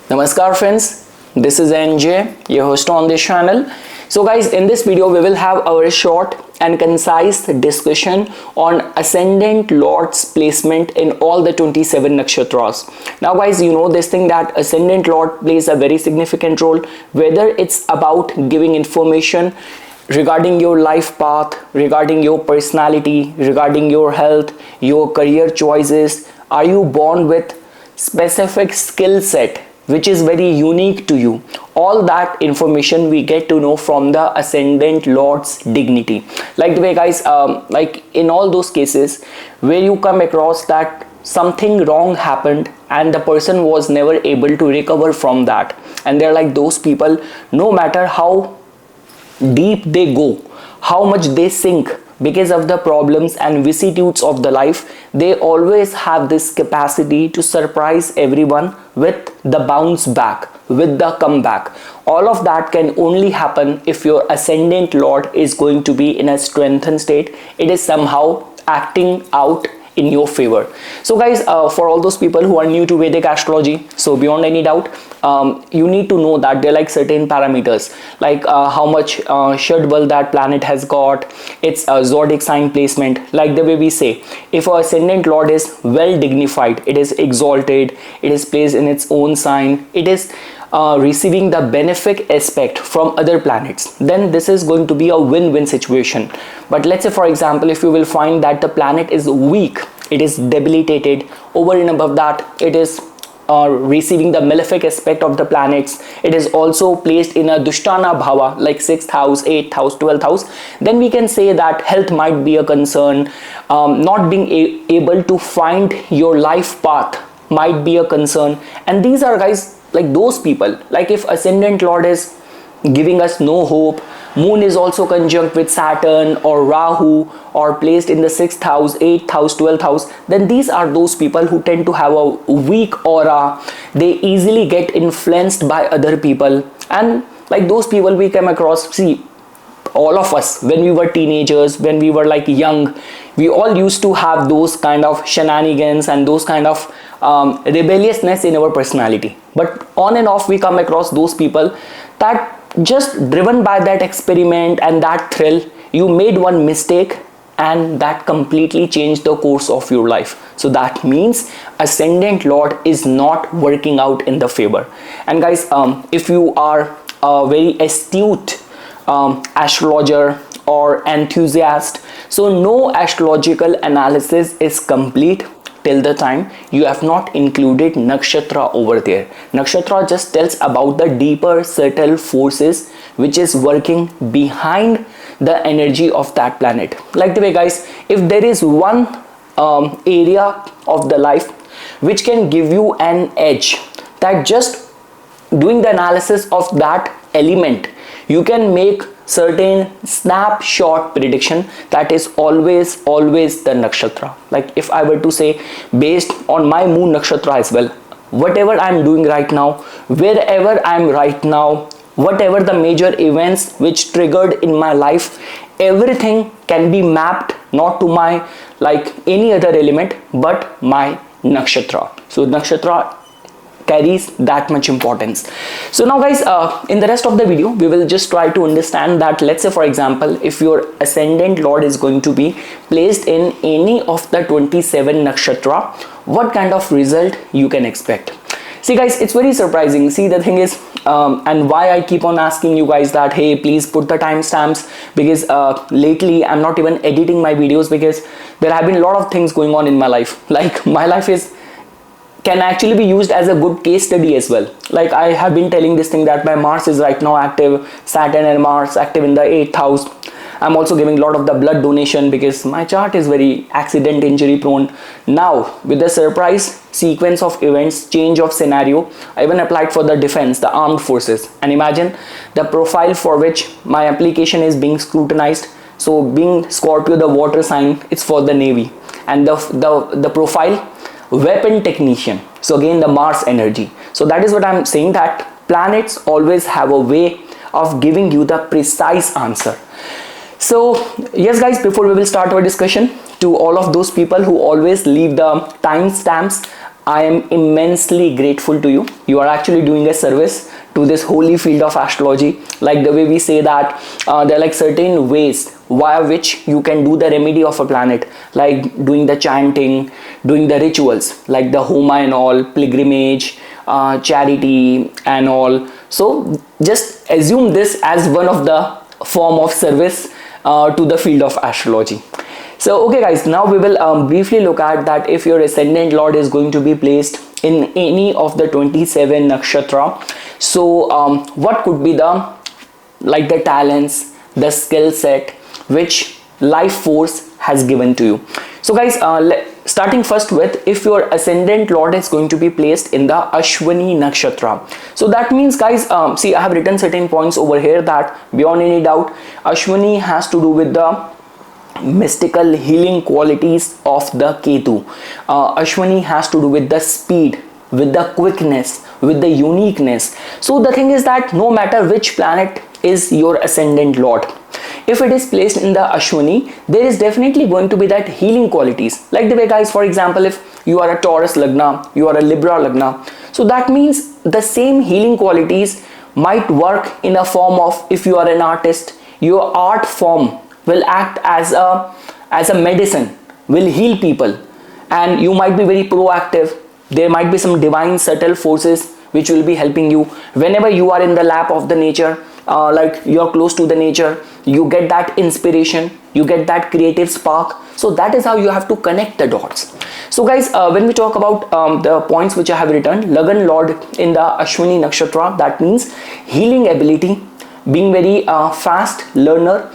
Namaskar friends, this is NJ, your host on this channel. So guys, in this video we will have our short and concise discussion on Ascendant Lord's placement in all the 27 Nakshatras. Now guys, you know this thing that Ascendant Lord plays a very significant role, whether it's about giving information regarding your life path, regarding your personality, regarding your health, your career choices. Are you born with specific skill set which is very unique to you? All that information we get to know from the Ascendant Lord's dignity. Like the way guys, like in all those cases where you come across that something wrong happened and the person was never able to recover from that, and they're like those people, no matter how deep they go, how much they sink because of the problems and vicissitudes of the life, they always have this capacity to surprise everyone with the bounce back, with the comeback. All of that can only happen if your Ascendant Lord is going to be in a strengthened state. It is somehow acting out in your favor. So guys, for all those people who are new to Vedic Astrology, so beyond any doubt, you need to know that there are like certain parameters, like how much Shadbal that planet has got, its zodiac sign placement. Like the way we say, if our Ascendant Lord is well dignified, it is exalted, it is placed in its own sign, it is receiving the benefic aspect from other planets, then this is going to be a win-win situation. But let's say for example, if you will find that the planet is weak, it is debilitated, over and above that it is receiving the malefic aspect of the planets, it is also placed in a Dushtana Bhava like 6th house, 8th house, 12th house, then we can say that health might be a concern, not being able to find your life path might be a concern. And these are guys like those people, like if Ascendant Lord is giving us no hope, Moon is also conjunct with Saturn or Rahu or placed in the 6th house, 8th house, 12th house, then these are those people who tend to have a weak aura. They easily get influenced by other people, and like those people we come across. See, all of us when we were teenagers, when we were like young, we all used to have those kind of shenanigans and those kind of rebelliousness in our personality. But on and off we come across those people that just driven by that experiment and that thrill, you made one mistake and that completely changed the course of your life. So that means Ascendant Lord is not working out in the favor. And guys, if you are a very astute astrologer or enthusiast, so no astrological analysis is complete till the time you have not included Nakshatra over there. Nakshatra just tells about the deeper subtle forces which is working behind the energy of that planet. Like the way guys, if there is one area of the life which can give you an edge, that just doing the analysis of that element, you can make certain snapshot prediction, that is always the Nakshatra. Like if I were to say, based on my moon Nakshatra as well, whatever I'm doing right now, wherever I'm right now, whatever the major events which triggered in my life, everything can be mapped not to my like any other element but my Nakshatra. So Nakshatra carries that much importance. So now guys, in the rest of the video we will just try to understand that, let's say for example, if your Ascendant Lord is going to be placed in any of the 27 Nakshatra, what kind of result you can expect. See guys, it's very surprising. See, the thing is, and why I keep on asking you guys that, hey, please put the timestamps, because lately I'm not even editing my videos because there have been a lot of things going on in my life. Like my life can actually be used as a good case study as well. Like I have been telling this thing that my Mars is right now active, Saturn and Mars active in the 8th house. I'm also giving a lot of the blood donation because my chart is very accident injury prone. Now with the surprise sequence of events, change of scenario, I even applied for the defense, the armed forces, and imagine the profile for which my application is being scrutinized. So being Scorpio, the water sign, it's for the Navy, and the profile weapon technician, so again the Mars energy. So that is what I'm saying, that planets always have a way of giving you the precise answer. So yes guys, before we will start our discussion, to all of those people who always leave the timestamps I am immensely grateful to you. You are actually doing a service to this holy field of astrology. Like the way we say that there are like certain ways via which you can do the remedy of a planet, like doing the chanting, doing the rituals like the homa and all, pilgrimage, charity and all. So just assume this as one of the form of service to the field of astrology. So okay guys, now we will briefly look at that if your ascendant lord is going to be placed in any of the 27 nakshatra. So what could be the the talents, the skill set which life force has given to you. So guys, starting first with, if your ascendant lord is going to be placed in the Ashwini nakshatra. So that means guys, see, I have written certain points over here that beyond any doubt Ashwini has to do with the mystical healing qualities of the Ketu. Ashwini has to do with the speed, with the quickness, with the uniqueness. So the thing is that no matter which planet is your ascendant lord, if it is placed in the Ashwini, there is definitely going to be that healing qualities. Like the way guys, for example, if you are a Taurus Lagna, you are a Libra Lagna, so that means the same healing qualities might work in a form of, if you are an artist, your art form will act as a medicine, will heal people, and you might be very proactive. There might be some divine subtle forces which will be helping you whenever you are in the lap of the nature, like you're close to the nature, you get that inspiration, you get that creative spark. So that is how you have to connect the dots. So guys, when we talk about the points which I have written, Lagna Lord in the Ashwini nakshatra, that means healing ability, being very fast learner.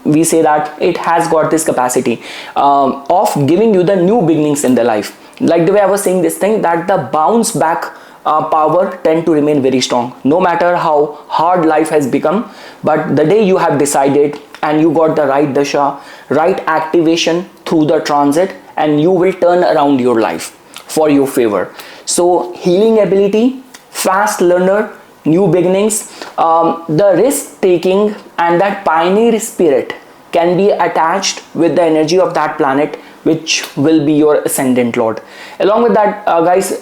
We say that it has got this capacity of giving you the new beginnings in the life. Like the way I was saying this thing, that the bounce back power tend to remain very strong no matter how hard life has become. But the day you have decided and you got the right dasha, right activation through the transit, and you will turn around your life for your favor. So healing ability, fast learner, new beginnings, the risk taking and that pioneer spirit can be attached with the energy of that planet, which will be your ascendant lord. Along with that guys,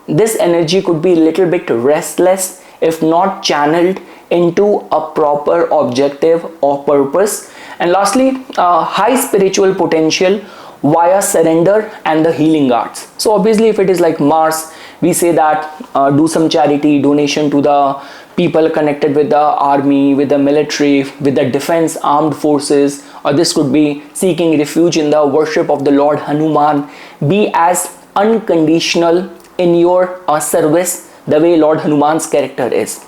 this energy could be a little bit restless if not channeled into a proper objective or purpose. And lastly, high spiritual potential via surrender and the healing arts. So obviously if it is like Mars, we say that do some charity, donation to the people connected with the army, with the military, with the defense armed forces, or this could be seeking refuge in the worship of the Lord Hanuman. Be as unconditional in your service the way Lord Hanuman's character is.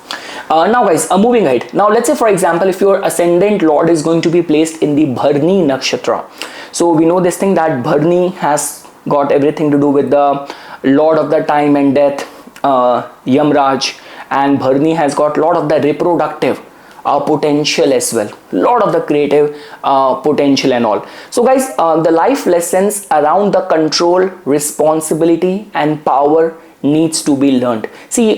Now guys, moving ahead. Now let's say for example, if your ascendant lord is going to be placed in the Bharani nakshatra. So we know this thing that Bharani has got everything to do with the lord of the time and death, Yamraj, and Bharani has got a lot of the reproductive potential as well, lot of the creative potential and all. So guys, the life lessons around the control, responsibility and power needs to be learned. See,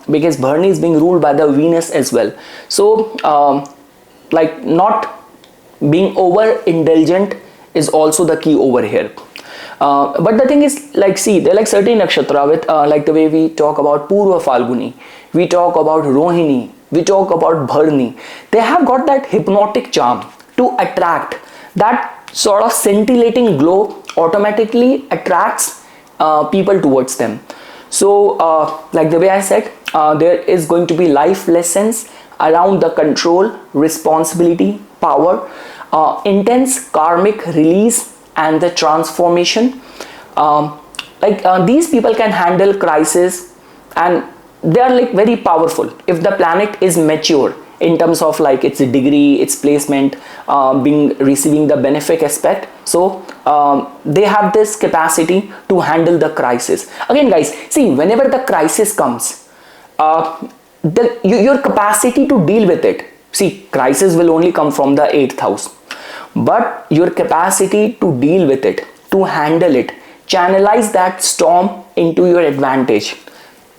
because Bharani is being ruled by the Venus as well. So like not being over indulgent is also the key over here. But the thing is, like, see, there are like certain nakshatra with like the way we talk about Purva, Phalguni, we talk about Rohini, we talk about Bharani. They have got that hypnotic charm to attract. That sort of scintillating glow automatically attracts people towards them. So like the way I said, there is going to be life lessons around the control, responsibility, power, intense karmic release and the transformation. These people can handle crisis and they are like very powerful if the planet is mature in terms of like its degree, its placement, receiving the benefic aspect. So they have this capacity to handle the crisis. Again guys, see, whenever the crisis comes, your capacity to deal with it, see, crisis will only come from the 8th house, but your capacity to deal with it, to handle it, channelize that storm into your advantage,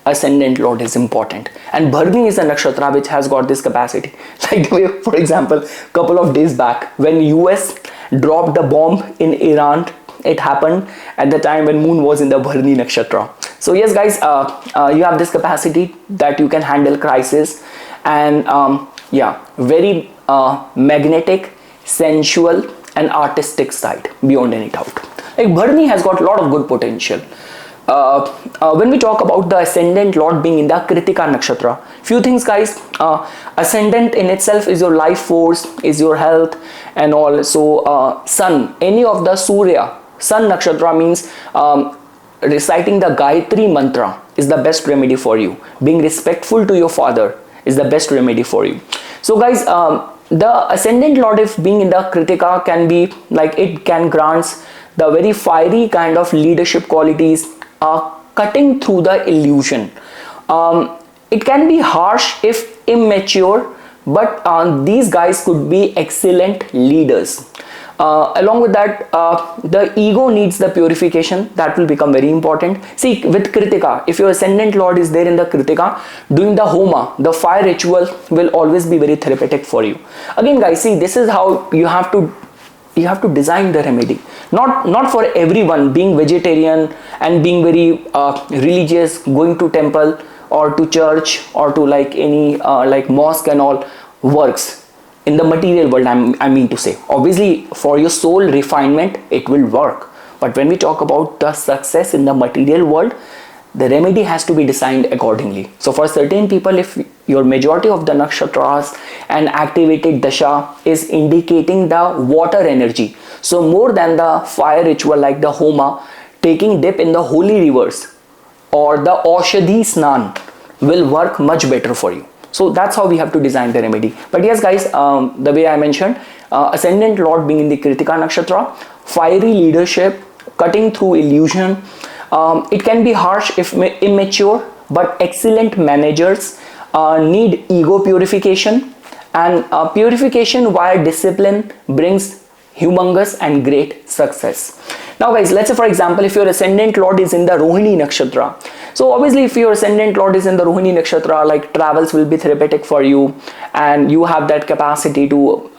ascendant lord is important. And Bharani is a nakshatra which has got this capacity. Like for example, couple of days back when US dropped the bomb in Iran it happened at the time when moon was in the Bharani Nakshatra. So yes guys, you have this capacity that you can handle crisis, and yeah, very magnetic, sensual and artistic side beyond any doubt. Like Bharani has got a lot of good potential. When we talk about the Ascendant Lord being in the Krittika Nakshatra, few things guys. Ascendant in itself is your life force, is your health and all. So Sun, any of the Surya, Sun Nakshatra means reciting the Gayatri mantra is the best remedy for you. Being respectful to your father is the best remedy for you. So guys, the Ascendant Lord, if being in the Krittika, can be like, it can grants the very fiery kind of leadership qualities, cutting through the illusion. It can be harsh if immature, but these guys could be excellent leaders. Along with that, the ego needs the purification. That will become very important. See, with Krittika, if your Ascendant Lord is there in the Krittika, doing the Homa, the fire ritual will always be very therapeutic for you. Again guys, see, this is how you have to design the remedy. Not for everyone. Being vegetarian and being very religious, going to temple or to church or to like any like mosque and all works in the material world. I mean to say, obviously for your soul refinement it will work, but when we talk about the success in the material world, the remedy has to be designed accordingly. So for certain people, if your majority of the nakshatras and activated dasha is indicating the water energy, so more than the fire ritual like the homa, taking dip in the holy rivers or the aushadhi snan will work much better for you. So that's how we have to design the remedy. But yes guys, the way I mentioned, Ascendant Lord being in the Krittika Nakshatra, fiery leadership, cutting through illusion. It can be harsh if immature, but excellent managers need ego purification, and purification via discipline brings humongous and great success. Now guys, let's say for example, if your Ascendant Lord is in the Rohini Nakshatra, so obviously if your Ascendant Lord is in the Rohini Nakshatra, like travels will be therapeutic for you, and you have that capacity to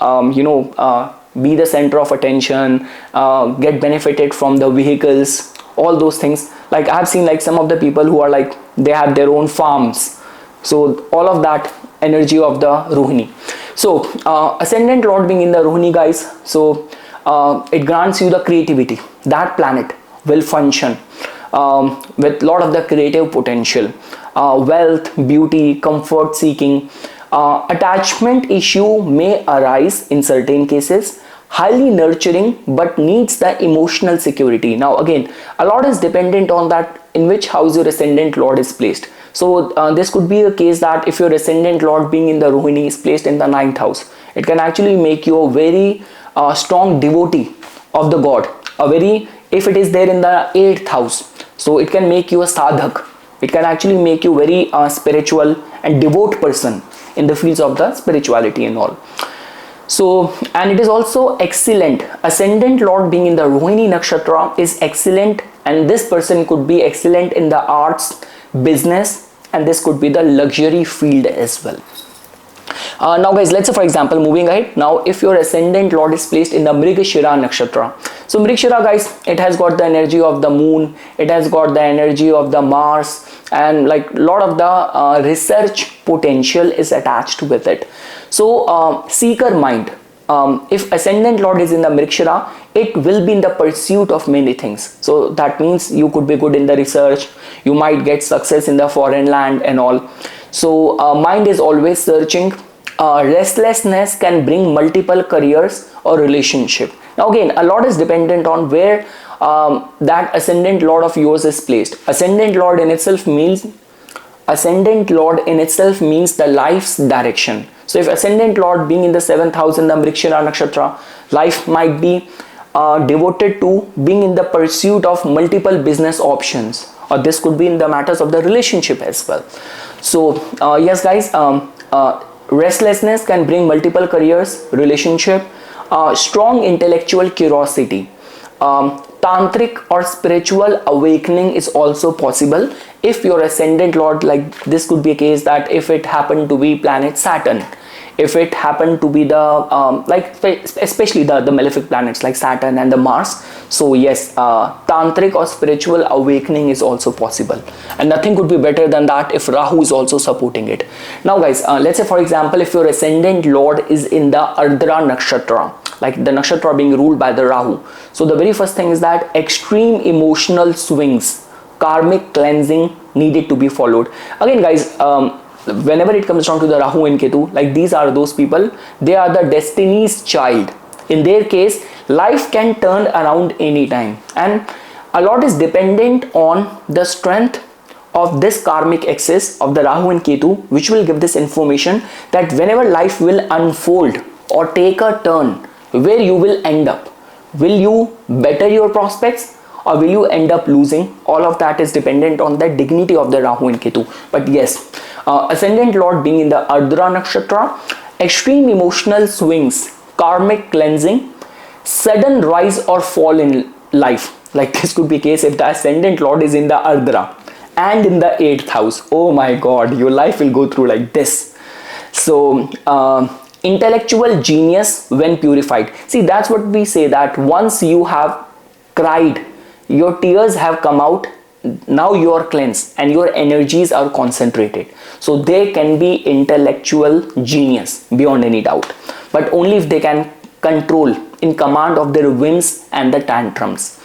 be the center of attention, get benefited from the vehicles, all those things. Like I have seen like some of the people who are like, they have their own farms, so all of that energy of the Rohini. So Ascendant Lord being in the Rohini guys, so it grants you the creativity. That planet will function with lot of the creative potential, wealth, beauty, comfort seeking. Attachment issue may arise in certain cases, highly nurturing but needs the emotional security. Now again, a lot is dependent on that in which house your Ascendant Lord is placed. So this could be a case that if your Ascendant Lord being in the Rohini is placed in the 9th house, it can actually make you a very strong devotee of the god. If it is there in the 8th house, so it can make you a sadhak. It can actually make you very spiritual and devout person in the fields of the spirituality and all. So, and it is also excellent. Ascendant Lord being in the Rohini Nakshatra is excellent, and this person could be excellent in the arts, business, and this could be the luxury field as well. Now guys, let's say for example, moving ahead, now if your Ascendant Lord is placed in the Mrigashira Nakshatra, so Mrigashira guys, it has got the energy of the moon, it has got the energy of the Mars, and like a lot of the research potential is attached with it. So seeker mind, if Ascendant Lord is in the Mrigashira, it will be in the pursuit of many things. So that means you could be good in the research, you might get success in the foreign land and all. So mind is always searching. Restlessness can bring multiple careers or relationship. Now again, a lot is dependent on where that Ascendant Lord of yours is placed. Ascendant Lord in itself means the life's direction. So if Ascendant Lord being in the 7th house in the Mrigashira Nakshatra, life might be devoted to being in the pursuit of multiple business options, or this could be in the matters of the relationship as well. So yes guys, restlessness can bring multiple careers, relationship, strong intellectual curiosity, tantric or spiritual awakening is also possible if your Ascendant Lord, like this could be a case that if it happened to be planet Saturn if it happened to be the especially the malefic planets like Saturn and the Mars. So yes, tantric or spiritual awakening is also possible, and nothing could be better than that if Rahu is also supporting it. Now guys, let's say for example, if your ascendant lord is in the Ardra Nakshatra, like the nakshatra being ruled by the Rahu, so the very first thing is that extreme emotional swings, karmic cleansing needed to be followed. Again guys, whenever it comes down to the Rahu and Ketu, like these are those people, they are the destiny's child. In their case, life can turn around anytime, and a lot is dependent on the strength of this karmic axis of the Rahu and Ketu, which will give this information that whenever life will unfold or take a turn, where you will end up. Will you better your prospects or will you end up losing? All of that is dependent on the dignity of the Rahu and Ketu. But yes, ascendant lord being in the Ardra Nakshatra, extreme emotional swings, karmic cleansing, sudden rise or fall in life. Like this could be case if the ascendant lord is in the Ardra and in the 8th house. Oh my god, your life will go through like this. So intellectual genius when purified. See, that's what we say, that once you have cried, your tears have come out, now you are cleansed and your energies are concentrated. So they can be intellectual genius beyond any doubt, but only if they can control, in command of their whims and the tantrums.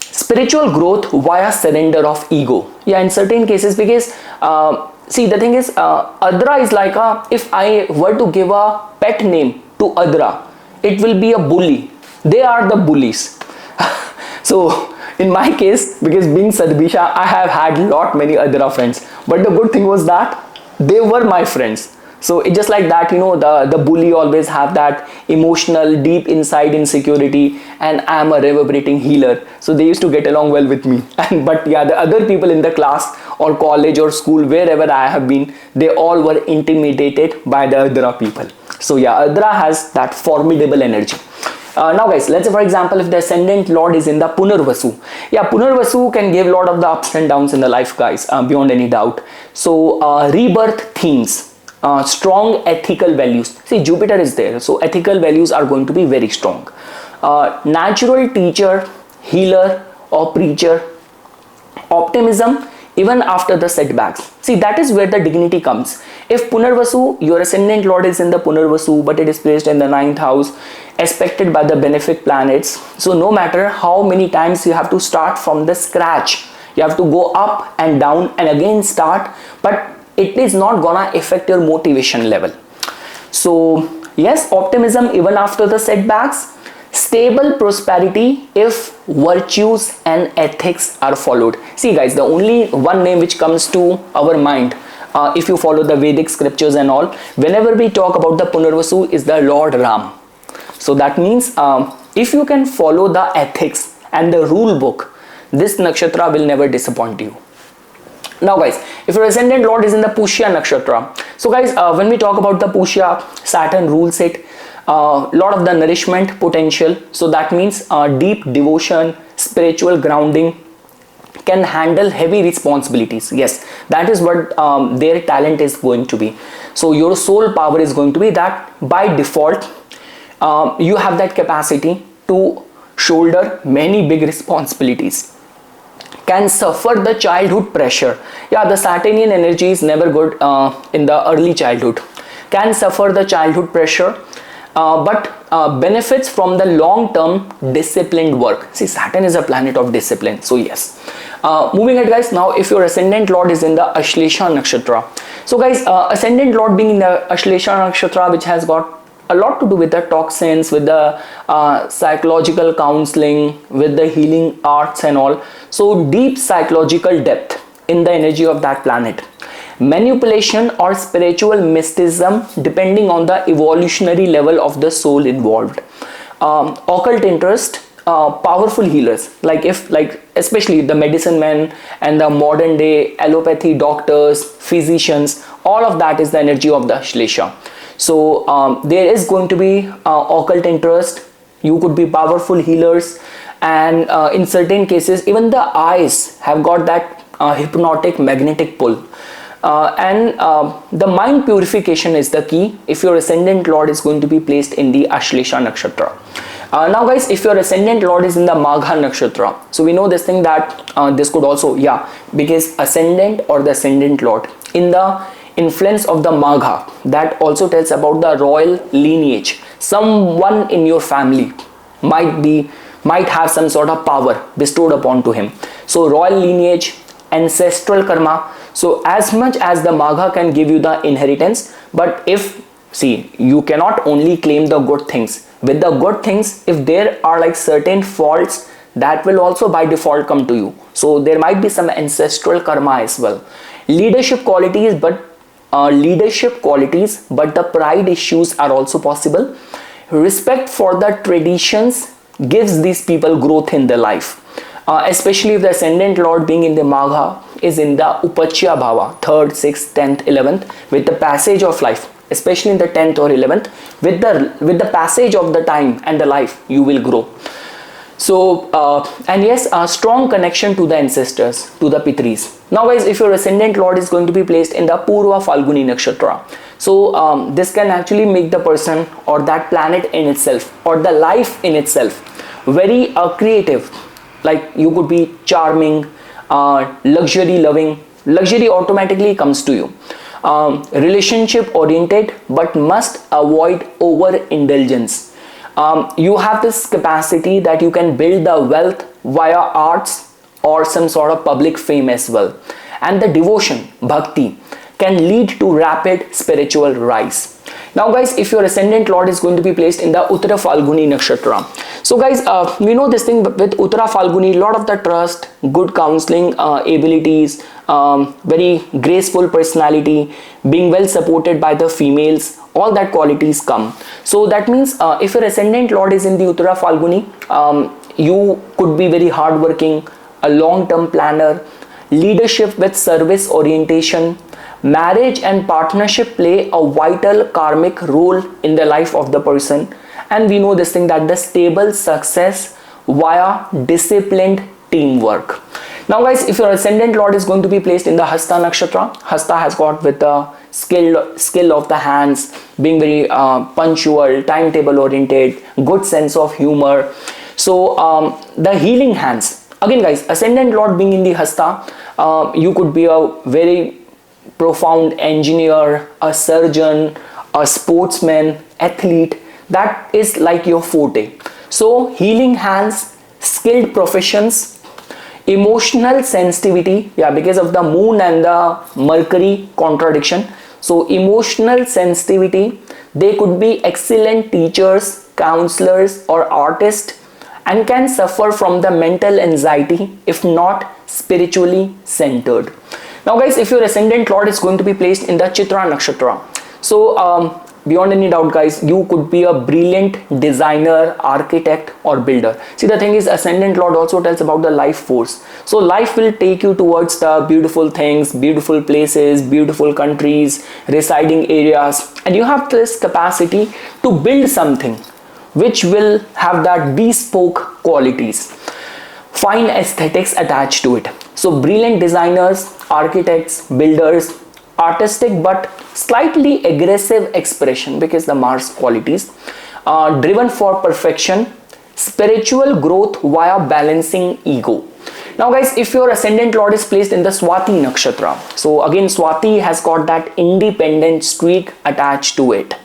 Spiritual growth via surrender of ego. Yeah, in certain cases, because see, the thing is, Ardra is like if I were to give a pet name to Ardra, it will be a bully. They are the bullies. So in my case, because being Sadbisha, I have had many Ardra friends, but the good thing was that they were my friends. So it's just like that, you know, the bully always have that emotional, deep inside insecurity, and I am a reverberating healer. So they used to get along well with me. But yeah, the other people in the class or college or school, wherever I have been, they all were intimidated by the Ardra people. So yeah, Ardra has that formidable energy. Now guys, let's say for example, if the ascendant lord is in the Punarvasu. Yeah, Punarvasu can give a lot of the ups and downs in the life, guys, beyond any doubt. So rebirth themes. Strong ethical values. See, Jupiter is there, so ethical values are going to be very strong. Natural teacher, healer or preacher. Optimism even after the setbacks. See, that is where the dignity comes. If Punarvasu, your ascendant lord is in the Punarvasu, but it is placed in the 9th house, aspected by the benefic planets. So no matter how many times you have to start from the scratch, you have to go up and down and again start, but it is not gonna affect your motivation level. So yes, optimism even after the setbacks, stable prosperity if virtues and ethics are followed. See guys, the only one name which comes to our mind, if you follow the Vedic scriptures and all, whenever we talk about the Punarvasu, is the Lord Ram. So that means if you can follow the ethics and the rule book, this nakshatra will never disappoint you. Now guys, if your ascendant lord is in the Pushya nakshatra, so guys, when we talk about the Pushya, Saturn rules it, lot of the nourishment potential. So that means deep devotion, spiritual grounding, can handle heavy responsibilities. Yes, that is what their talent is going to be. So your soul power is going to be that by default you have that capacity to shoulder many big responsibilities. Can suffer the childhood pressure. Yeah, the Saturnian energy is never good in the early childhood. Can suffer the childhood pressure, but benefits from the long-term disciplined work. See, Saturn is a planet of discipline. So yes. Moving ahead guys, now if your ascendant lord is in the Ashlesha nakshatra. So guys, ascendant lord being in the Ashlesha nakshatra, which has got a lot to do with the toxins, with the psychological counseling, with the healing arts and all. So deep psychological depth in the energy of that planet. Manipulation or spiritual mysticism depending on the evolutionary level of the soul involved. Occult interest, powerful healers, like especially the medicine men and the modern day allopathy doctors, physicians, all of that is the energy of the Ashlesha. So there is going to be occult interest. You could be powerful healers, and in certain cases even the eyes have got that hypnotic magnetic pull. and the mind purification is the key if your ascendant lord is going to be placed in the Ashlesha Nakshatra. Now guys, if your ascendant lord is in the Magha Nakshatra, so we know this thing that this could also, because ascendant or the ascendant lord in the influence of the Magha, that also tells about the royal lineage. Someone in your family might have some sort of power bestowed upon to him. So royal lineage, ancestral karma. So as much as the Magha can give you the inheritance, but if, see, you cannot only claim the good things. With the good things, if there are like certain faults, that will also by default come to you. So there might be some ancestral karma as well. Leadership qualities, but the pride issues are also possible. Respect for the traditions gives these people growth in their life. Especially if the ascendant lord being in the Magha is in the Upachya Bhava, 3rd, 6th, 10th, 11th, with the passage of life, especially in the 10th or 11th, with the passage of the time and the life, you will grow. So and yes, a strong connection to the ancestors, to the Pitris. Now guys, if your ascendant lord is going to be placed in the Purva Phalguni Nakshatra, so this can actually make the person or that planet in itself or the life in itself very creative. Like you could be charming, luxury loving. Luxury automatically comes to you. Relationship oriented, but must avoid overindulgence. You have this capacity that you can build the wealth via arts or some sort of public fame as well. And the devotion, bhakti, can lead to rapid spiritual rise. Now guys, if your ascendant lord is going to be placed in the Uttara Phalguni Nakshatra. So guys, we know this thing with Uttara Phalguni, lot of the trust, good counseling abilities, very graceful personality, being well supported by the females, all that qualities come. So that means if your ascendant lord is in the Uttara Phalguni, you could be very hardworking, a long-term planner, leadership with service orientation. Marriage and partnership play a vital karmic role in the life of the person, and we know this thing that the stable success via disciplined teamwork. Now guys, if your ascendant lord is going to be placed in the Hasta Nakshatra, Hasta has got with the skill of the hands, being very punctual, timetable oriented, good sense of humor. So the healing hands, again guys, ascendant lord being in the Hasta, you could be a very profound engineer, a surgeon, a sportsman, athlete. That is like your forte. So healing hands, skilled professions, emotional sensitivity, because of the moon and the Mercury contradiction. So emotional sensitivity, they could be excellent teachers, counselors or artists, and can suffer from the mental anxiety if not spiritually centered. Now guys, if your ascendant lord is going to be placed in the Chitra Nakshatra, so beyond any doubt guys, you could be a brilliant designer, architect or builder. See, the thing is, ascendant lord also tells about the life force. So life will take you towards the beautiful things, beautiful places, beautiful countries, residing areas, and you have this capacity to build something which will have that bespoke qualities, fine aesthetics attached to it. So brilliant designers, architects, builders, artistic but slightly aggressive expression, because the Mars qualities, driven for perfection, spiritual growth via balancing ego. Now guys, if your ascendant lord is placed in the Swati Nakshatra, so again Swati has got that independent streak attached to it.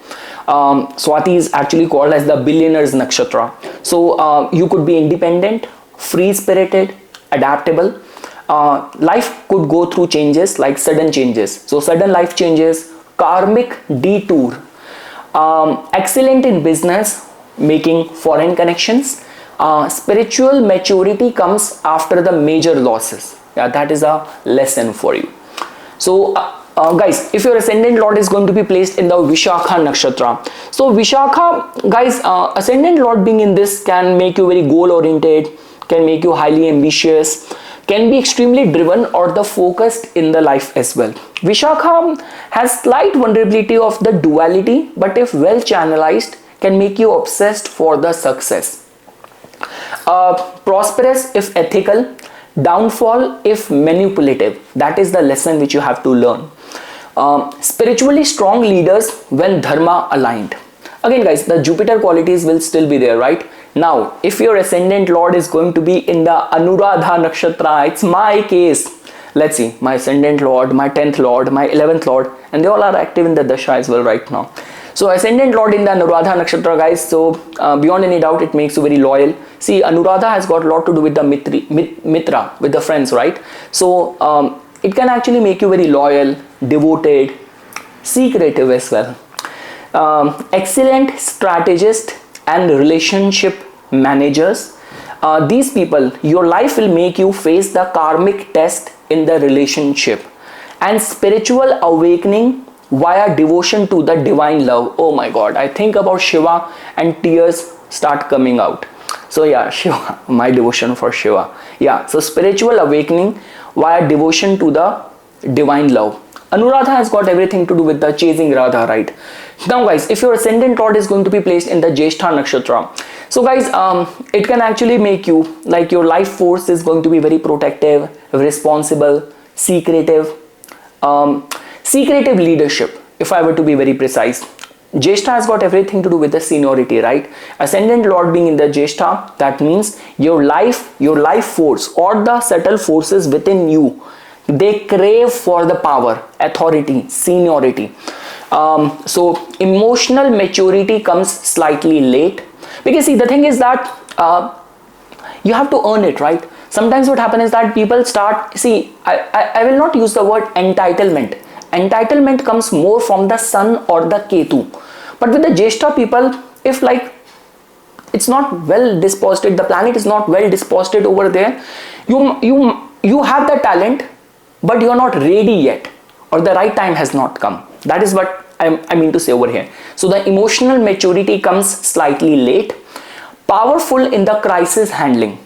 Swati is actually called as the billionaire's nakshatra. So you could be independent, free-spirited, adaptable. Life could go through changes, like sudden changes. So sudden life changes, karmic detour, excellent in business, making foreign connections. Spiritual maturity comes after the major losses. That is a lesson for you. So guys, if your ascendant lord is going to be placed in the Vishakha Nakshatra, so Vishakha guys, ascendant lord being in this can make you very goal oriented, can make you highly ambitious, can be extremely driven or the focused in the life as well. Vishakha has slight vulnerability of the duality, but if well channelized can make you obsessed for the success. Prosperous if ethical, Downfall if manipulative. That is the lesson which you have to learn. Spiritually strong leaders when dharma aligned. Again guys, the Jupiter qualities will still be there, right? Now, if your ascendant lord is going to be in the Anuradha Nakshatra, it's my case. Let's see, my ascendant lord, my 10th lord, my 11th lord, and they all are active in the Dasha as well right now. So ascendant lord in the Anuradha Nakshatra guys, so beyond any doubt it makes you very loyal. See, Anuradha has got a lot to do with the Mitra, with the friends, right? So it can actually make you very loyal, devoted, secretive as well. Excellent strategist and relationship managers. These people, your life will make you face the karmic test in the relationship, and spiritual awakening via devotion to the divine love. Oh my god, I think about Shiva and tears start coming out. So yeah, Shiva, my devotion for Shiva. Yeah, so spiritual awakening via devotion to the divine love. Anuradha has got everything to do with the chasing Radha, right? Now guys, if your ascendant lord is going to be placed in the Jyeshta Nakshatra, so guys, it can actually make you, like your life force is going to be very protective, responsible, secretive, secretive leadership, if I were to be very precise. Jyeshta has got everything to do with the seniority, right? Ascendant lord being in the Jyeshta, that means your life force or the subtle forces within you, they crave for the power, authority, seniority. So emotional maturity comes slightly late, because see, the thing is that you have to earn it, right? Sometimes what happens is that people start, see, I will not use the word entitlement. Entitlement comes more from the sun or the Ketu. But with the Jyeshta people, if like it's not well disposed, the planet is not well disposed over there, you have the talent, but you are not ready yet, or the right time has not come. That is what I mean to say over here. So the emotional maturity comes slightly late. Powerful in the crisis handling.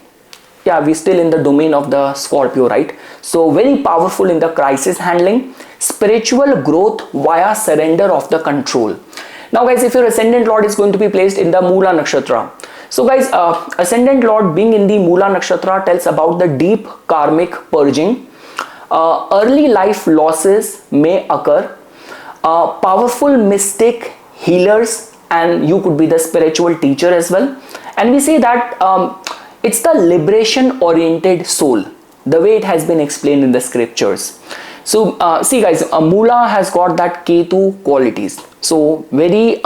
Yeah, we're still in the domain of the Scorpio, right? So very powerful in the crisis handling. Spiritual growth via surrender of the control. Now guys, if your ascendant lord is going to be placed in the Mula Nakshatra, so guys, ascendant lord being in the Mula Nakshatra tells about the deep karmic purging. Early life losses may occur. Powerful mystic healers, and you could be the spiritual teacher as well. And we say that it's the liberation oriented soul, the way it has been explained in the scriptures. So see guys, Mula has got that Ketu qualities. So very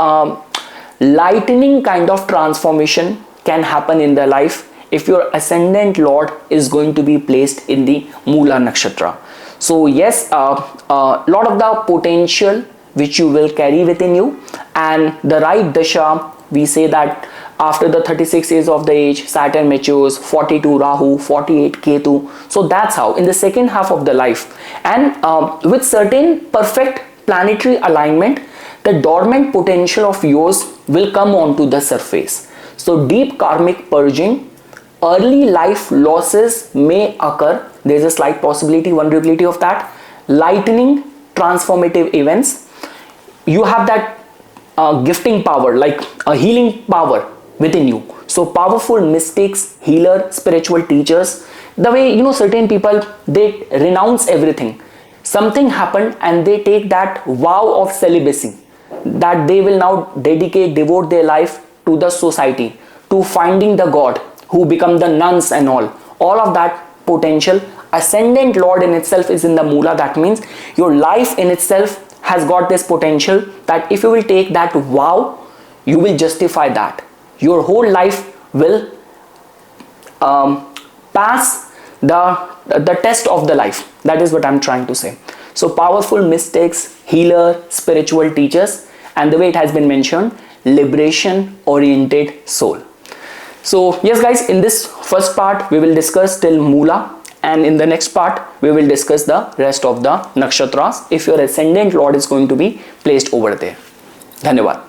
lightning kind of transformation can happen in the life if your ascendant lord is going to be placed in the Mula Nakshatra. So yes, lot of the potential which you will carry within you, and the right dasha, we say that after the 36 years of the age, Saturn matures, 42 Rahu, 48 Ketu. So that's how in the second half of the life, and with certain perfect planetary alignment, the dormant potential of yours will come onto the surface. So deep karmic purging, early life losses may occur. There is a slight possibility, vulnerability of that. Lightning transformative events. You have that gifting power, like a healing power within you. So powerful mystics, healer, spiritual teachers. The way, you know, certain people, they renounce everything. Something happened and they take that vow of celibacy, that they will now devote their life to the society, to finding the God, who become the nuns and all of that potential. Ascendant lord in itself is in the Mula. That means your life in itself has got this potential that if you will take that vow, you will justify that. Your whole life will pass the test of the life. That is what I'm trying to say. So powerful mystics, healer, spiritual teachers, and the way it has been mentioned, liberation oriented soul. So yes guys, in this first part we will discuss till Mula, and in the next part we will discuss the rest of the nakshatras if your ascendant lord is going to be placed over there. Dhanyavad.